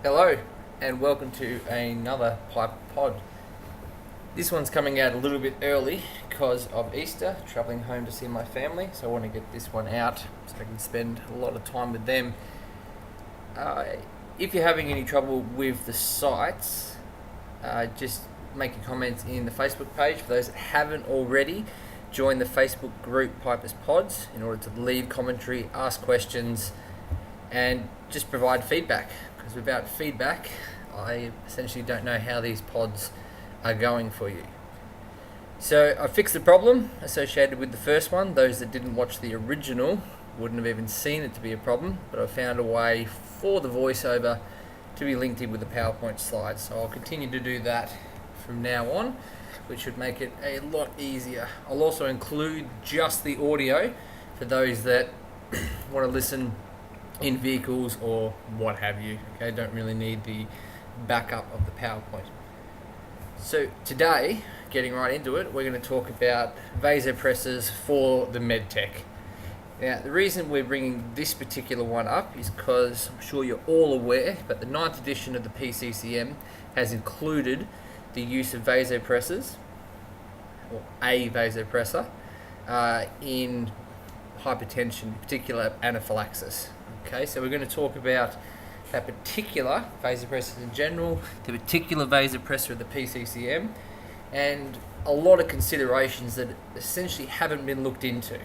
Hello and welcome to another Pipe Pod. This one's coming out a little bit early because of Easter, travelling home to see my family, so I want to get this one out so I can spend a lot of time with them. If you're having any trouble with the sites, just make your comments in the Facebook page. For those that haven't already, join the Facebook group Pipers Pods in order to leave commentary, ask questions and just provide feedback, because without feedback I essentially don't know how these pods are going for you. So I fixed the problem associated with the first one. Those that didn't watch the original wouldn't have even seen it to be a problem, but I found a way for the voiceover to be linked in with the PowerPoint slides, so I'll continue to do that from now on, which should make it a lot easier. I'll also include just the audio for those that want to listen in vehicles or what have you. Okay, don't really need the backup of the PowerPoint. So today, getting right into it, we're going to talk about vasopressors for the medtech. Now, the reason we're bringing this particular one up is because I'm sure you're all aware, but the 9th edition of the PCCM has included the use of vasopressors, or a vasopressor, in hypertension, in particular anaphylaxis. Okay, so we're going to talk about that particular vasopressor in general, the particular vasopressor of the PCCM, and a lot of considerations that essentially haven't been looked into.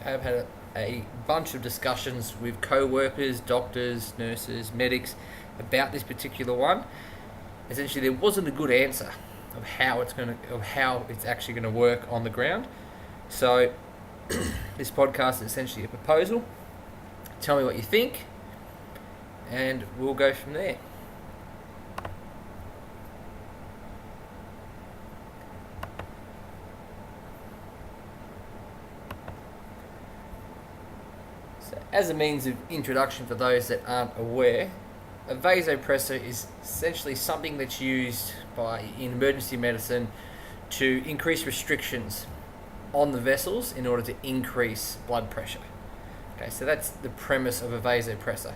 I've had a bunch of discussions with co-workers, doctors, nurses, medics about this particular one. Essentially, there wasn't a good answer of how it's actually going to work on the ground. So this podcast is essentially a proposal. Tell me what you think, and we'll go from there. So, as a means of introduction for those that aren't aware, a vasopressor is essentially something that's used in emergency medicine to increase restrictions on the vessels in order to increase blood pressure. Okay, so that's the premise of a vasopressor.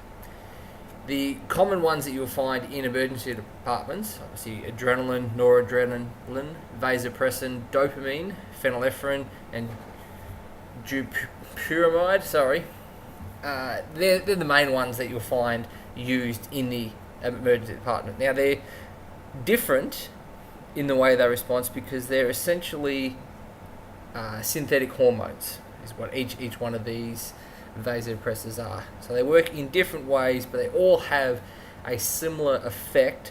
The common ones that you'll find in emergency departments, obviously adrenaline, noradrenaline, vasopressin, dopamine, phenylephrine, and dupyramide. They're the main ones that you'll find used in the emergency department. Now, they're different in the way they respond because they're essentially synthetic hormones, is what each one of these vasopressors are. So they work in different ways, but they all have a similar effect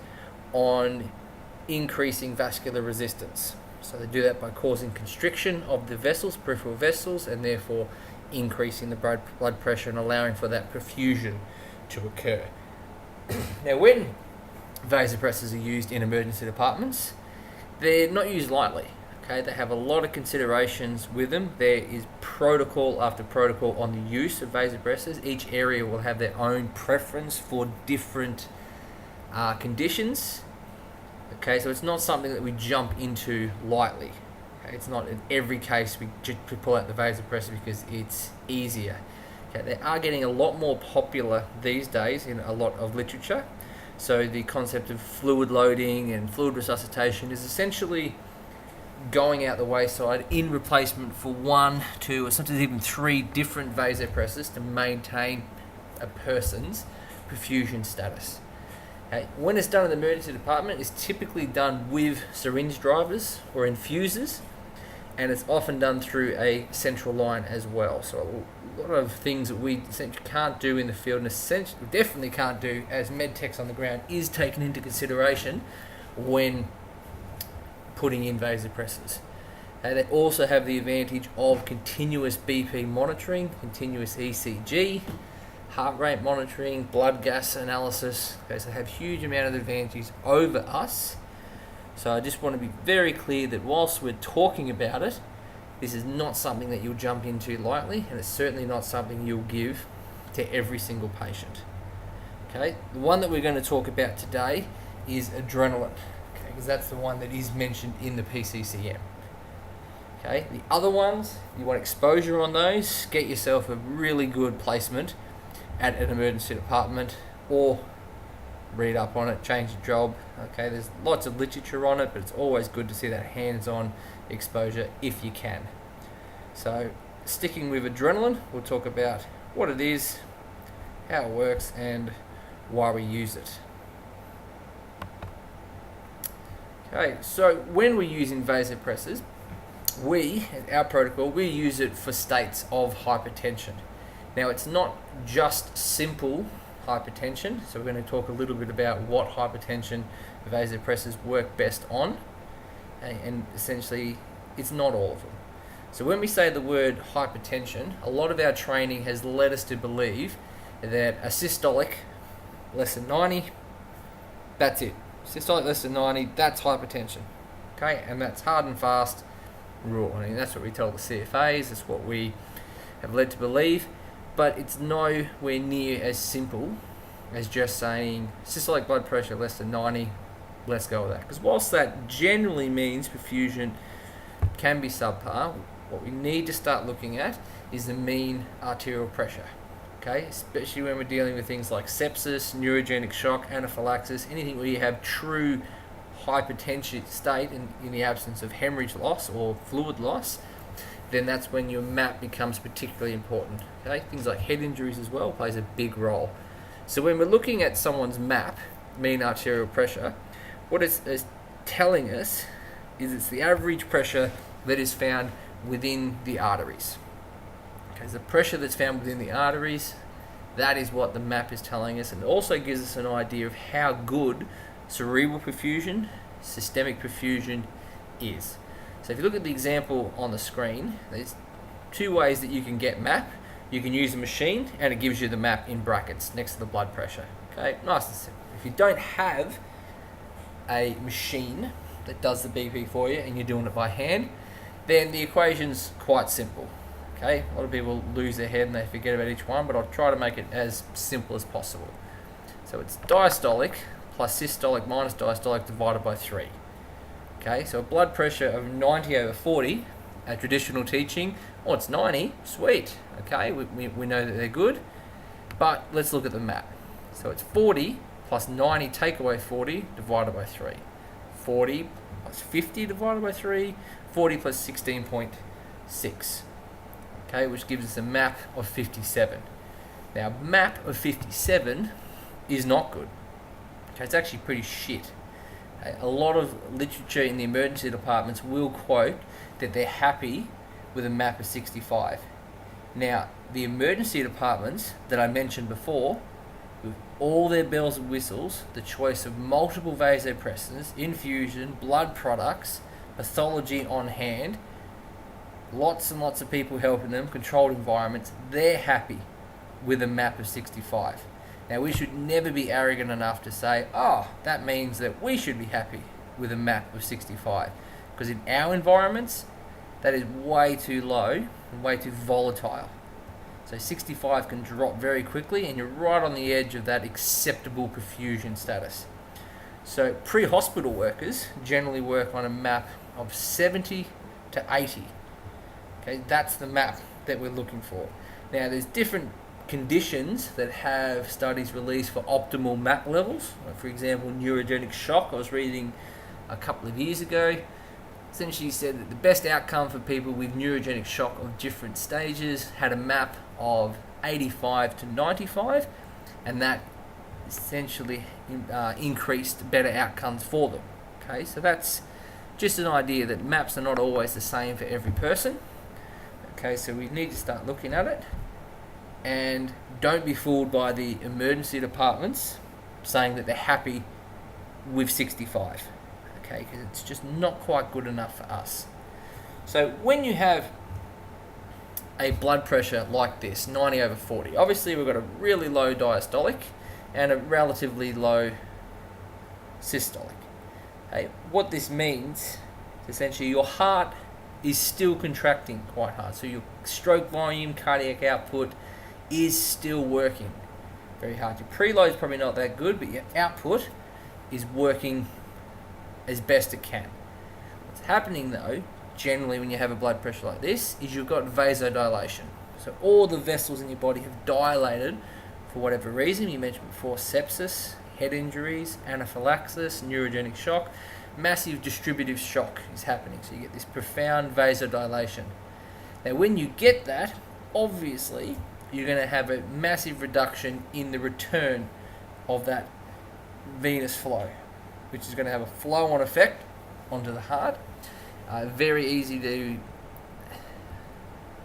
on increasing vascular resistance. So they do that by causing constriction of the vessels, peripheral vessels, and therefore increasing the blood pressure and allowing for that perfusion to occur. Now, when vasopressors are used in emergency departments, they're not used lightly. Okay, they have a lot of considerations with them. There is protocol after protocol on the use of vasopressors. Each area will have their own preference for different conditions. Okay, so it's not something that we jump into lightly. Okay, it's not in every case we just pull out the vasopressor because it's easier. Okay, they are getting a lot more popular these days in a lot of literature. So the concept of fluid loading and fluid resuscitation is essentially going out the wayside in replacement for 1, 2, or sometimes even 3 different vasopressors to maintain a person's perfusion status. Okay. When it's done in the emergency department, it's typically done with syringe drivers or infusers, and it's often done through a central line as well. So a lot of things that we essentially can't do in the field, and essentially definitely can't do as med techs on the ground, is taken into consideration when putting in vasopressors. They also have the advantage of continuous BP monitoring, continuous ECG, heart rate monitoring, blood gas analysis. Okay, so they have huge amount of advantages over us. So I just want to be very clear that whilst we're talking about it, this is not something that you'll jump into lightly, and it's certainly not something you'll give to every single patient. Okay, the one that we're going to talk about today is adrenaline, because that's the one that is mentioned in the PCCM. Okay, the other ones, you want exposure on those, get yourself a really good placement at an emergency department or read up on it, change your job. Okay, there's lots of literature on it, but it's always good to see that hands-on exposure if you can. So sticking with adrenaline, we'll talk about what it is, how it works, and why we use it. Okay, so when we're using vasopressors, our protocol, we use it for states of hypertension. Now, it's not just simple hypertension, so we're going to talk a little bit about what hypertension vasopressors work best on, and essentially it's not all of them. So when we say the word hypertension, a lot of our training has led us to believe that a systolic less than 90, that's it. Systolic less than 90, that's hypertension. Okay, and that's hard and fast rule. I mean, that's what we tell the CFAs, that's what we have led to believe, but it's nowhere near as simple as just saying systolic blood pressure less than 90, let's go with that. Because whilst that generally means perfusion can be subpar, what we need to start looking at is the mean arterial pressure. Okay, especially when we're dealing with things like sepsis, neurogenic shock, anaphylaxis, anything where you have true hypertensive state in the absence of hemorrhage loss or fluid loss, then that's when your MAP becomes particularly important. Okay, things like head injuries as well plays a big role. So when we're looking at someone's MAP, mean arterial pressure, what it's telling us is it's the average pressure that is found within the arteries. Okay, so the pressure that's found within the arteries, that is what the MAP is telling us, and it also gives us an idea of how good cerebral perfusion, systemic perfusion is. So if you look at the example on the screen, there's two ways that you can get MAP. You can use a machine and it gives you the MAP in brackets next to the blood pressure. Okay, nice and simple. If you don't have a machine that does the BP for you and you're doing it by hand, then the equation's quite simple. Okay, a lot of people lose their head and they forget about each one, but I'll try to make it as simple as possible. So it's diastolic plus systolic minus diastolic divided by 3. Okay, so a blood pressure of 90/40, our traditional teaching, oh, it's 90, sweet. Okay, we know that they're good, but let's look at the MAP. So it's 40 plus 90 take away 40 divided by 3. 40 plus 50 divided by 3, 40 plus 16.6. Okay, which gives us a MAP of 57. Now, MAP of 57 is not good. Okay, it's actually pretty shit. Okay, a lot of literature in the emergency departments will quote that they're happy with a MAP of 65. Now, the emergency departments that I mentioned before, with all their bells and whistles, the choice of multiple vasopressors, infusion, blood products, pathology on hand, lots and lots of people helping them, controlled environments, they're happy with a MAP of 65. Now, we should never be arrogant enough to say, oh, that means that we should be happy with a MAP of 65. Because in our environments, that is way too low and way too volatile. So 65 can drop very quickly and you're right on the edge of that acceptable perfusion status. So pre-hospital workers generally work on a MAP of 70 to 80. Okay, that's the MAP that we're looking for. Now, there's different conditions that have studies released for optimal MAP levels. Like, for example, neurogenic shock, I was reading a couple of years ago, essentially said that the best outcome for people with neurogenic shock of different stages had a MAP of 85 to 95, and that essentially increased better outcomes for them. Okay, so that's just an idea that MAPs are not always the same for every person. Okay, so we need to start looking at it, and don't be fooled by the emergency departments saying that they're happy with 65. Okay, because it's just not quite good enough for us. So when you have a blood pressure like this, 90/40, obviously we've got a really low diastolic and a relatively low systolic. Okay, what this means is essentially your heart is still contracting quite hard. So your stroke volume, cardiac output is still working very hard. Your preload is probably not that good, but your output is working as best it can. What's happening though, generally when you have a blood pressure like this, is you've got vasodilation. So all the vessels in your body have dilated for whatever reason. You mentioned before sepsis, head injuries, anaphylaxis, neurogenic shock. Massive distributive shock is happening, so you get this profound vasodilation. Now when you get that, obviously you're going to have a massive reduction in the return of that venous flow, which is going to have a flow-on effect onto the heart. Very easy to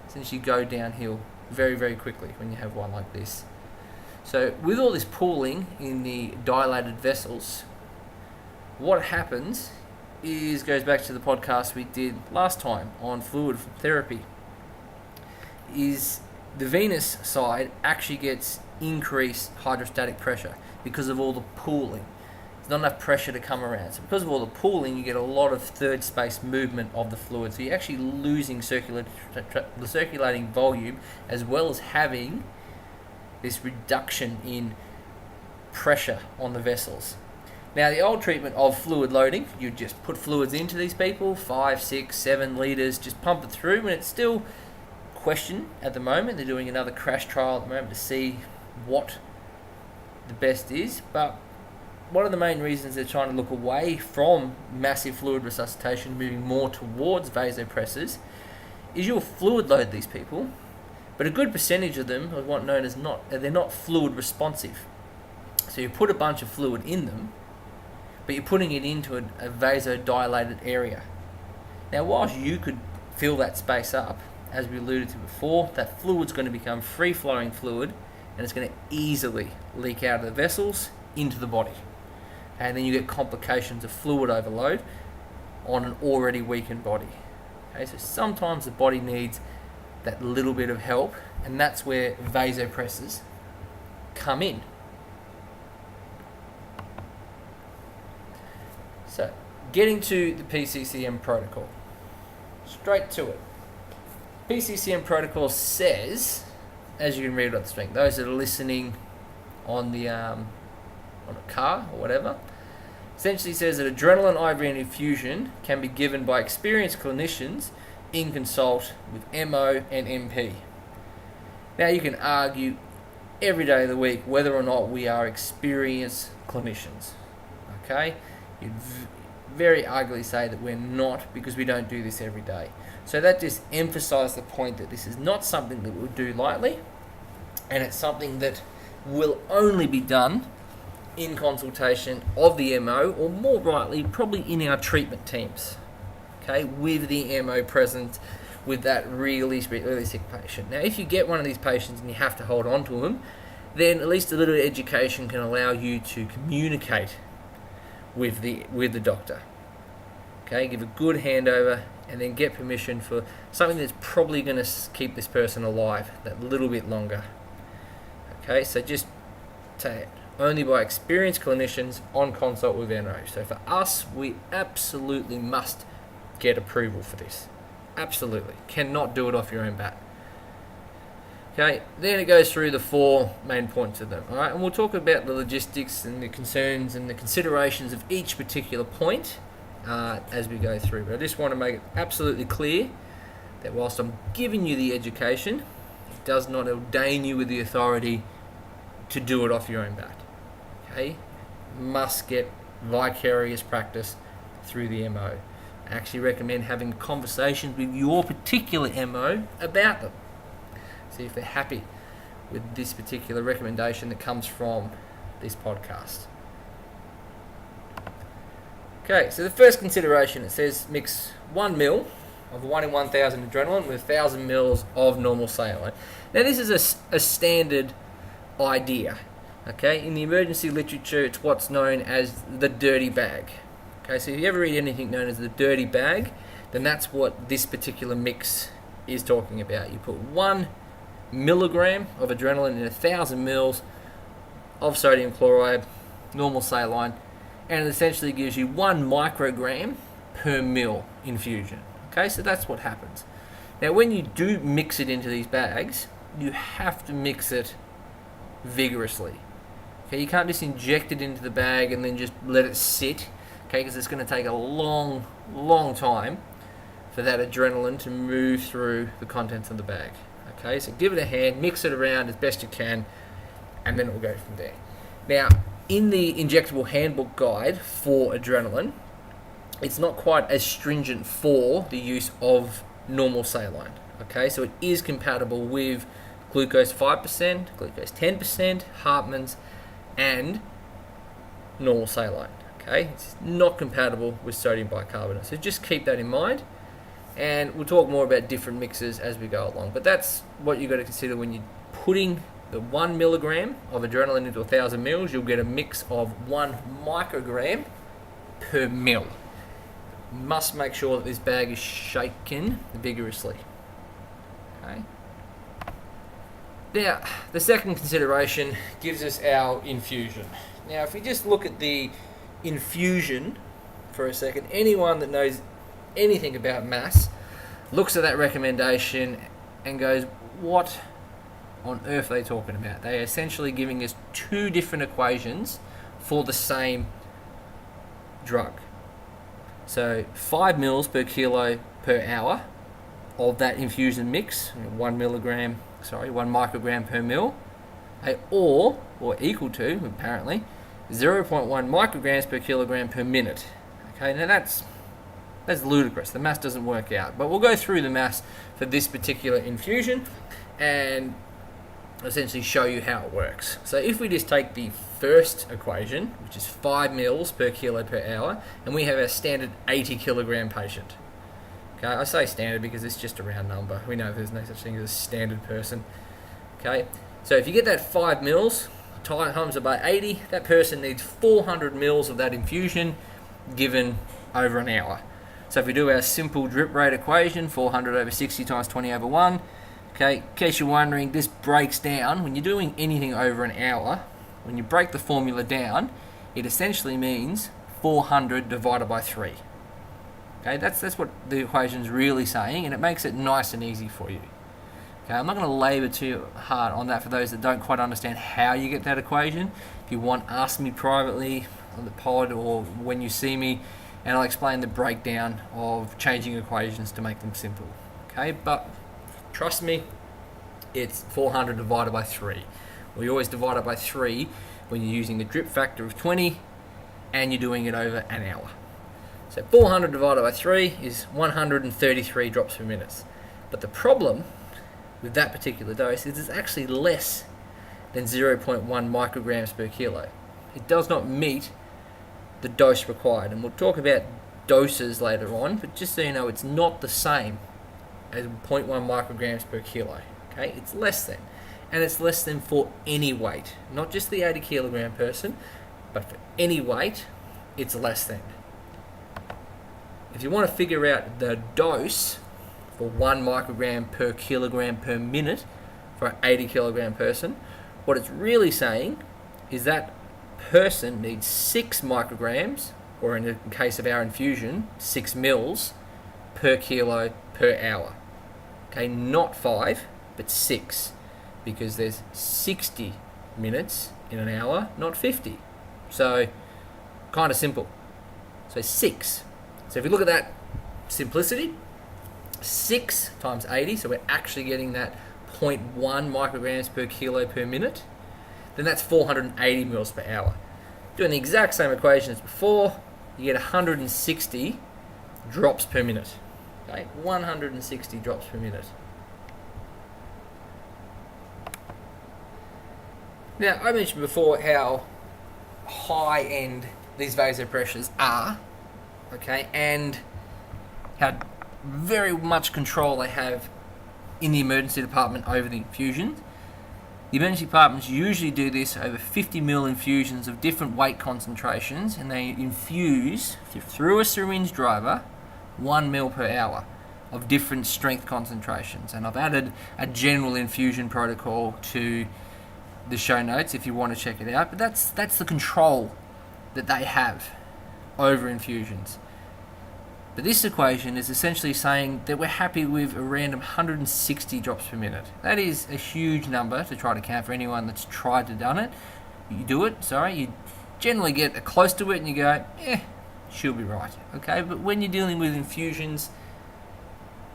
essentially go downhill very, very quickly when you have one like this. So with all this pooling in the dilated vessels, what happens is, goes back to the podcast we did last time on fluid therapy, is the venous side actually gets increased hydrostatic pressure because of all the pooling. There's not enough pressure to come around. So because of all the pooling, you get a lot of third space movement of the fluid. So you're actually losing the circulating volume, as well as having this reduction in pressure on the vessels. Now, the old treatment of fluid loading, you just put fluids into these people, 5, 6, 7 litres, just pump it through, and it's still question at the moment. They're doing another crash trial at the moment to see what the best is, but one of the main reasons they're trying to look away from massive fluid resuscitation, moving more towards vasopressors, is you'll fluid load these people, but a good percentage of them are what known as they're not fluid responsive. So you put a bunch of fluid in them, but you're putting it into a vasodilated area. Now, whilst you could fill that space up, as we alluded to before, that fluid's going to become free-flowing fluid, and it's going to easily leak out of the vessels into the body. And then you get complications of fluid overload on an already weakened body. Okay, so sometimes the body needs that little bit of help, and that's where vasopressors come in. So, getting to the PCCM protocol. Straight to it. PCCM protocol says, as you can read it on the screen, those that are listening on the on a car or whatever, essentially says that adrenaline IV infusion can be given by experienced clinicians in consult with MO and MP. Now, you can argue every day of the week whether or not we are experienced clinicians. Okay? You'd very arguably say that we're not, because we don't do this every day. So that just emphasised the point that this is not something that we'll do lightly, and it's something that will only be done in consultation of the MO, or more rightly, probably in our treatment teams, okay, with the MO present, with that really sick patient. Now, if you get one of these patients and you have to hold on to them, then at least a little education can allow you to communicate with the doctor. Okay, give a good handover, and then get permission for something that's probably going to keep this person alive that little bit longer. Okay, so just say it. Only by experienced clinicians on consult with NO. So for us, we absolutely must get approval for this. Absolutely. Cannot do it off your own bat. Okay, then it goes through the 4 main points of them. Alright, and we'll talk about the logistics and the concerns and the considerations of each particular point as we go through. But I just want to make it absolutely clear that whilst I'm giving you the education, it does not ordain you with the authority to do it off your own bat. Okay, must get vicarious practice through the MO. I actually recommend having conversations with your particular MO about them. See if they're happy with this particular recommendation that comes from this podcast. Okay, so the first consideration, it says mix 1 ml of 1 in 1,000 adrenaline with 1,000 ml of normal saline. Now, this is a standard idea. Okay, in the emergency literature, it's what's known as the dirty bag. Okay, so if you ever read anything known as the dirty bag, then that's what this particular mix is talking about. You put 1 milligram of adrenaline in 1,000 ml of sodium chloride, normal saline, and it essentially gives you 1 microgram per mil infusion. Okay, so that's what happens. Now, when you do mix it into these bags, you have to mix it vigorously. Okay, you can't just inject it into the bag and then just let it sit, okay, because it's going to take a long, long time for that adrenaline to move through the contents of the bag. Okay, so give it a hand, mix it around as best you can, and then it will go from there. Now, in the injectable handbook guide for adrenaline, it's not quite as stringent for the use of normal saline. Okay, so it is compatible with glucose 5%, glucose 10%, Hartmann's, and normal saline. Okay, it's not compatible with sodium bicarbonate. So just keep that in mind, and we'll talk more about different mixes as we go along. But that's what you've got to consider when you're putting the 1 milligram of adrenaline into 1,000 mils. You'll get a mix of 1 microgram per mil. Must make sure that this bag is shaken vigorously. Okay. Now, the second consideration gives us our infusion. Now, if we just look at the infusion for a second, anyone that knows anything about maths looks at that recommendation and goes, what on earth are they talking about? They're essentially giving us 2 different equations for the same drug. So 5 mils per kilo per hour of that infusion mix, 1 microgram per mil, or equal to, apparently, 0.1 micrograms per kilogram per minute. Okay, now that's ludicrous. The maths doesn't work out. But we'll go through the maths for this particular infusion and essentially show you how it works. So if we just take the first equation, which is 5 mils per kilo per hour, and we have our standard 80 kilogram patient. Okay, I say standard because it's just a round number. We know there's no such thing as a standard person. Okay, so if you get that 5 mils times by 80, that person needs 400 mils of that infusion given over an hour. So if we do our simple drip rate equation, 400 over 60 times 20 over 1, okay, in case you're wondering, this breaks down, when you're doing anything over an hour, when you break the formula down, it essentially means 400 divided by 3. Okay, that's what the equation's really saying, and it makes it nice and easy for you. Okay, I'm not going to labour too hard on that for those that don't quite understand how you get that equation. If you want, ask me privately on the pod or when you see me, and I'll explain the breakdown of changing equations to make them simple. Okay, but trust me, it's 400 divided by 3. We always divide it by 3 when you're using the drip factor of 20 and you're doing it over an hour. So 400 divided by 3 is 133 drops per minute. But the problem with that particular dose is it's actually less than 0.1 micrograms per kilo. It does not meet the dose required, and we'll talk about doses later on, but just so you know, it's not the same as 0.1 micrograms per kilo. Okay, it's less than, and it's less than for any weight, not just the 80 kilogram person, but for any weight, it's less than. If you want to figure out the dose for 1 microgram per kilogram per minute for an 80 kilogram person, what it's really saying is that person needs 6 micrograms, or in the case of our infusion, 6 mils per kilo per hour. Okay, not 5, but 6, because there's 60 minutes in an hour, not 50. So, kind of simple. So 6. So if you look at that simplicity, 6 times 80, so we're actually getting that 0.1 micrograms per kilo per minute, then that's 480 mils per hour. Doing the exact same equation as before, you get 160 drops per minute. Okay, 160 drops per minute. Now, I mentioned before how high-end these vasopressors are, okay, and how very much control they have in the emergency department over the infusions. The emergency departments usually do this over 50 ml infusions of different weight concentrations, and they infuse through a syringe driver 1 ml per hour of different strength concentrations. And I've added a general infusion protocol to the show notes if you want to check it out. But that's the control that they have over infusions. But this equation is essentially saying that we're happy with a random 160 drops per minute. That is a huge number to try to count for anyone that's tried to done it. You generally get close to it and you go, she'll be right. Okay, but when you're dealing with infusions,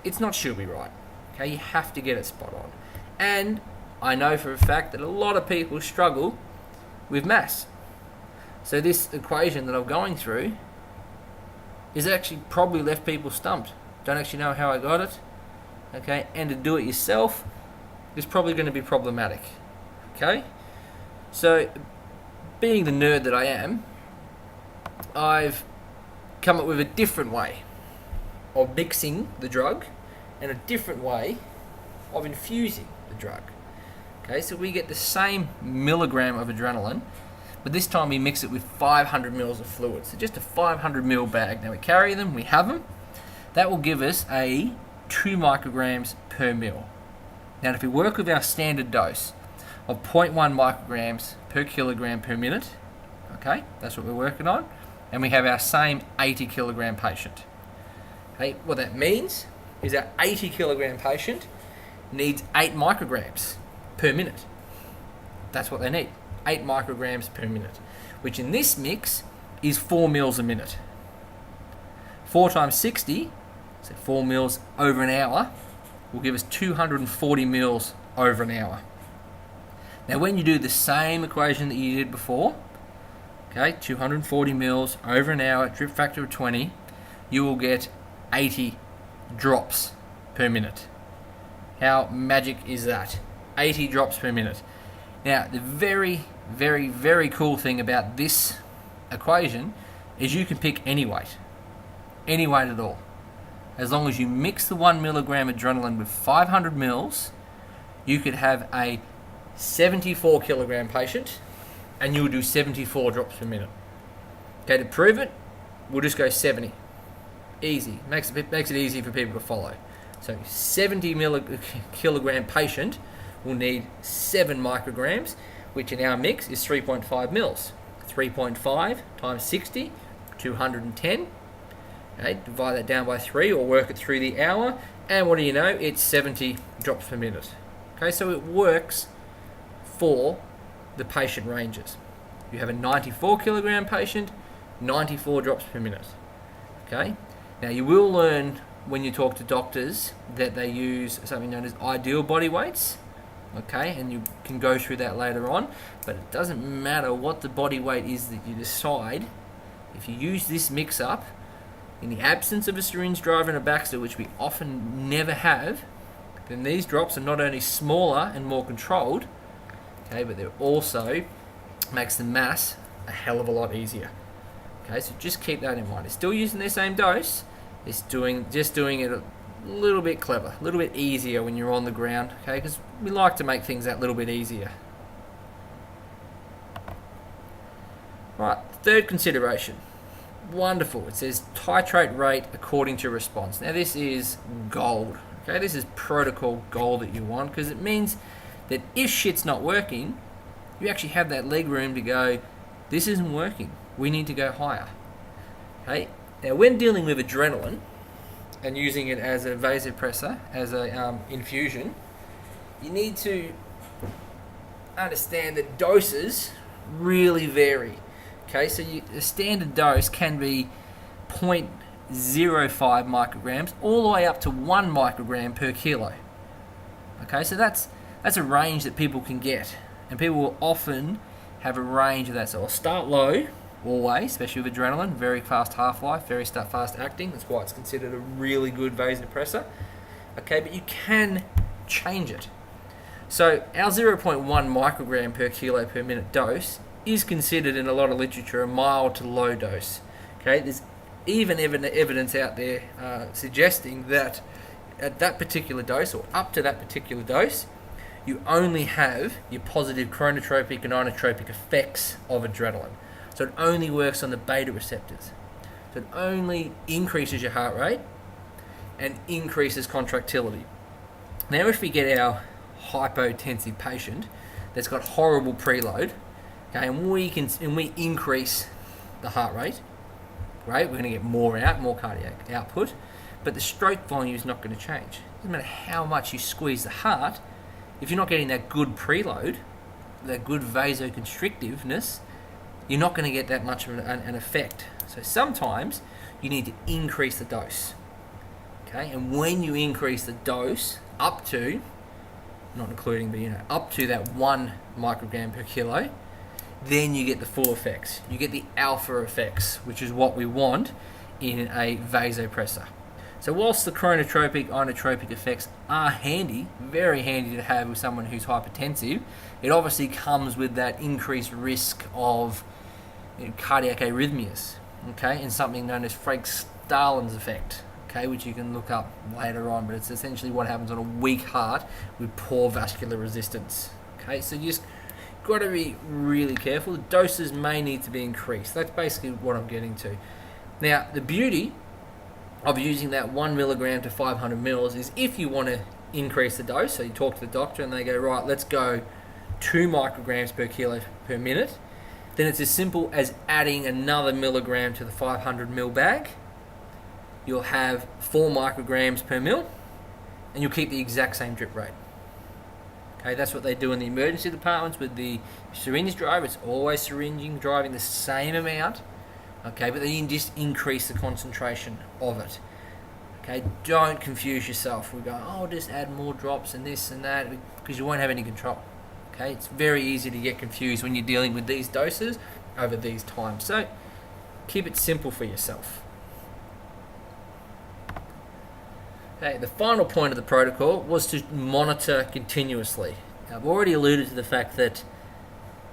it's not she'll be right. Okay, you have to get it spot on. And I know for a fact that a lot of people struggle with mass. So this equation that I'm going through is actually probably left people stumped. Don't actually know how I got it. Okay, and to do it yourself is probably going to be problematic. Okay, so being the nerd that I am, I've come up with a different way of mixing the drug and a different way of infusing the drug. Okay, so we get the same milligram of adrenaline, but this time we mix it with 500 mils of fluid. So just a 500 ml bag. Now we carry them, we have them. That will give us a 2 micrograms per mil. Now if we work with our standard dose of 0.1 micrograms per kilogram per minute, okay, that's what we're working on, and we have our same 80 kilogram patient. Okay, what that means is our 80 kilogram patient needs 8 micrograms per minute. That's what they need, 8 micrograms per minute, which in this mix is 4 mils a minute. 4 times 60, so 4 mils over an hour, will give us 240 mils over an hour. Now when you do the same equation that you did before, okay, 240 mils over an hour, drip factor of 20, you will get 80 drops per minute. How magic is that? 80 drops per minute. Now the very, very, very cool thing about this equation is you can pick any weight at all. As long as you mix the 1 milligram adrenaline with 500 mils, you could have a 74 kilogram patient and you'll do 74 drops per minute. Okay, to prove it, we'll just go 70. Easy. Makes it easy for people to follow. So 70 kilogram patient will need 7 micrograms, which in our mix is 3.5 mils. 3.5 times 60, 210. Okay, divide that down by 3 or work it through the hour, and what do you know? It's 70 drops per minute. Okay, so it works for the patient ranges. You have a 94 kilogram patient, 94 drops per minute. Okay, now you will learn when you talk to doctors that they use something known as ideal body weights. Okay, and you can go through that later on, but it doesn't matter what the body weight is that you decide. If you use this mix up in the absence of a syringe driver and a Baxter, which we often never have, then these drops are not only smaller and more controlled, okay, but they're also makes the mass a hell of a lot easier. Okay, so just keep that in mind. It's still using their same dose. It's just doing it a little bit clever, a little bit easier when you're on the ground. Okay, because we like to make things that little bit easier. Right, third consideration. Wonderful. It says titrate rate according to response. Now this is gold. Okay, this is protocol gold that you want, because it means that if shit's not working, you actually have that leg room to go, this isn't working, we need to go higher. Okay, now when dealing with adrenaline and using it as a vasopressor, as a infusion, you need to understand that doses really vary. Okay, so a standard dose can be 0.05 micrograms all the way up to 1 microgram per kilo. Okay, so that's a range that people can get, and people will often have a range of that. So I'll start low, always, especially with adrenaline, very fast half-life, very fast acting. That's why it's considered a really good vasopressor. Okay, but you can change it. So our 0.1 microgram per kilo per minute dose is considered in a lot of literature a mild to low dose. Okay, there's even evidence out there suggesting that at that particular dose, or up to that particular dose, you only have your positive chronotropic and inotropic effects of adrenaline. So it only works on the beta receptors. So it only increases your heart rate and increases contractility. Now if we get our hypotensive patient that's got horrible preload, okay, and we increase the heart rate, great, we're going to get more cardiac output, but the stroke volume is not going to change. It doesn't matter how much you squeeze the heart, if you're not getting that good preload, that good vasoconstrictiveness, you're not going to get that much of an effect. So sometimes you need to increase the dose. Okay, and when you increase the dose up to not including, but up to that 1 microgram per kilo, then you get the full effects. You get the alpha effects, which is what we want in a vasopressor. So whilst the chronotropic, inotropic effects are handy, very handy to have with someone who's hypertensive, it obviously comes with that increased risk of cardiac arrhythmias, okay, and something known as Frank-Stahl's effect, okay, which you can look up later on, but it's essentially what happens on a weak heart with poor vascular resistance, okay. So you just got to be really careful. The doses may need to be increased. That's basically what I'm getting to. Now, the beauty of using that 1 milligram to 500 mils is if you want to increase the dose, so you talk to the doctor and they go, right, let's go 2 micrograms per kilo per minute, then it's as simple as adding another milligram to the 500 mil bag. You'll have 4 micrograms per mil, and you'll keep the exact same drip rate. Okay, that's what they do in the emergency departments with the syringe driver. It's always driving the same amount. Okay, but then you can just increase the concentration of it. Okay, don't confuse yourself. We go, oh, just add more drops and this and that, because you won't have any control. Okay, it's very easy to get confused when you're dealing with these doses over these times. So keep it simple for yourself. Okay, the final point of the protocol was to monitor continuously. Now, I've already alluded to the fact that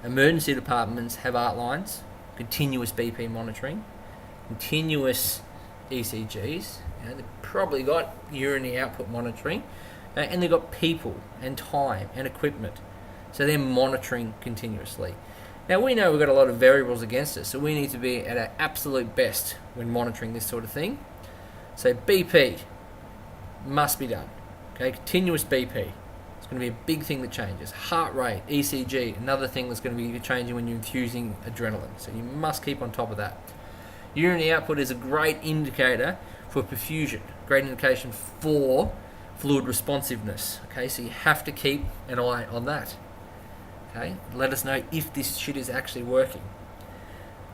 emergency departments have art lines, continuous BP monitoring, continuous ECGs. They've probably got urinary output monitoring, and they've got people and time and equipment. So they're monitoring continuously. Now we know we've got a lot of variables against us, so we need to be at our absolute best when monitoring this sort of thing. So BP must be done. Okay, continuous BP. It's going to be a big thing that changes. Heart rate, ECG, another thing that's going to be changing when you're infusing adrenaline. So you must keep on top of that. Urinary output is a great indicator for perfusion, great indication for fluid responsiveness. Okay, so you have to keep an eye on that. Okay, let us know if this shit is actually working.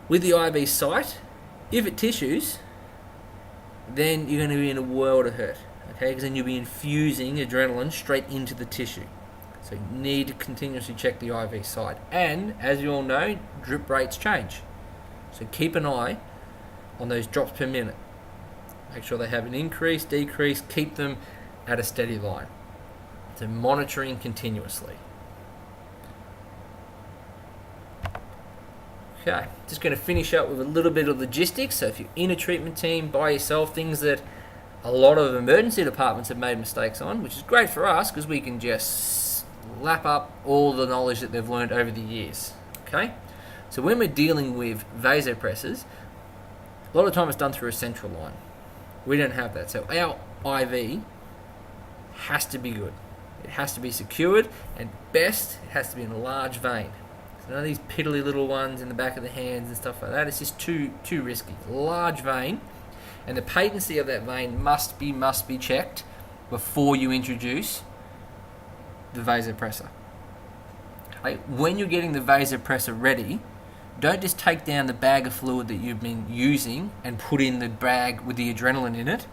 With the IV site, if it tissues, then you're going to be in a world of hurt. Okay, because then you'll be infusing adrenaline straight into the tissue. So you need to continuously check the IV site. And as you all know, drip rates change. So keep an eye on those drops per minute. Make sure they have an increase, decrease, keep them at a steady line. So monitoring continuously. Okay, just going to finish up with a little bit of logistics. So if you're in a treatment team by yourself, things that a lot of emergency departments have made mistakes on, which is great for us because we can just lap up all the knowledge that they've learned over the years. Okay, so when we're dealing with vasopressors, a lot of the time it's done through a central line. We don't have that, so our IV has to be good. It has to be secured, and best, it has to be in a large vein. So none of these piddly little ones in the back of the hands and stuff like that. It's just too risky. Large vein. And the patency of that vein must be checked before you introduce the vasopressor. Okay? When you're getting the vasopressor ready, don't just take down the bag of fluid that you've been using and put in the bag with the adrenaline in it,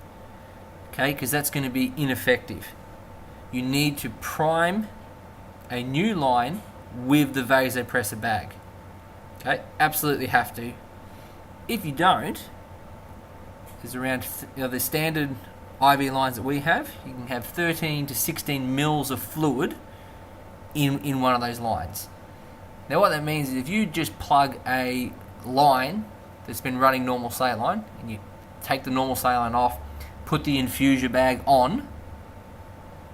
okay? Because that's going to be ineffective. You need to prime a new line with the vasopressor bag. Okay, absolutely have to. If you don't, there's around the standard IV lines that we have. You can have 13 to 16 mils of fluid in one of those lines. Now what that means is if you just plug a line that's been running normal saline and you take the normal saline off, put the infusion bag on,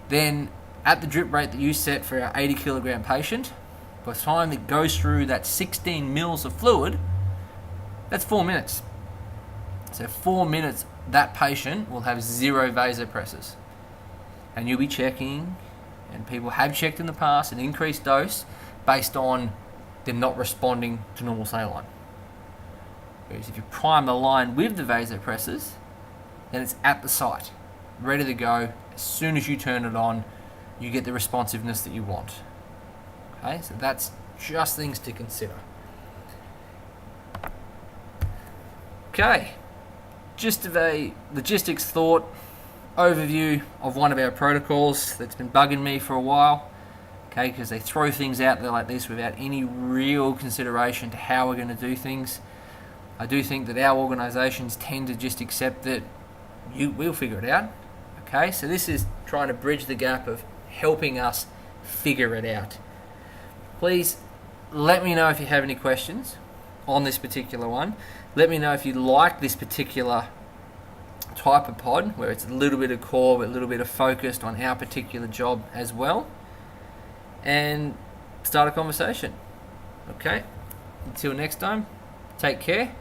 then at the drip rate that you set for our 80 kilogram patient, by the time it goes through that 16 mils of fluid, that's 4 minutes. So 4 minutes, that patient will have 0 vasopressors. And you'll be checking, and people have checked in the past, an increased dose based on them not responding to normal saline. Whereas if you prime the line with the vasopressors, then it's at the site, ready to go. As soon as you turn it on, you get the responsiveness that you want. Okay, so that's just things to consider. Okay, just a logistics thought. overview of one of our protocols that's been bugging me for a while. Okay, because they throw things out there like this without any real consideration to how we're going to do things. I do think that our organisations tend to just accept that we'll figure it out. Okay, so this is trying to bridge the gap of helping us figure it out. Please let me know if you have any questions on this particular one. Let me know if you like this particular type of pod, where it's a little bit of core but a little bit of focused on our particular job as well, and start a conversation. Okay, until next time, take care.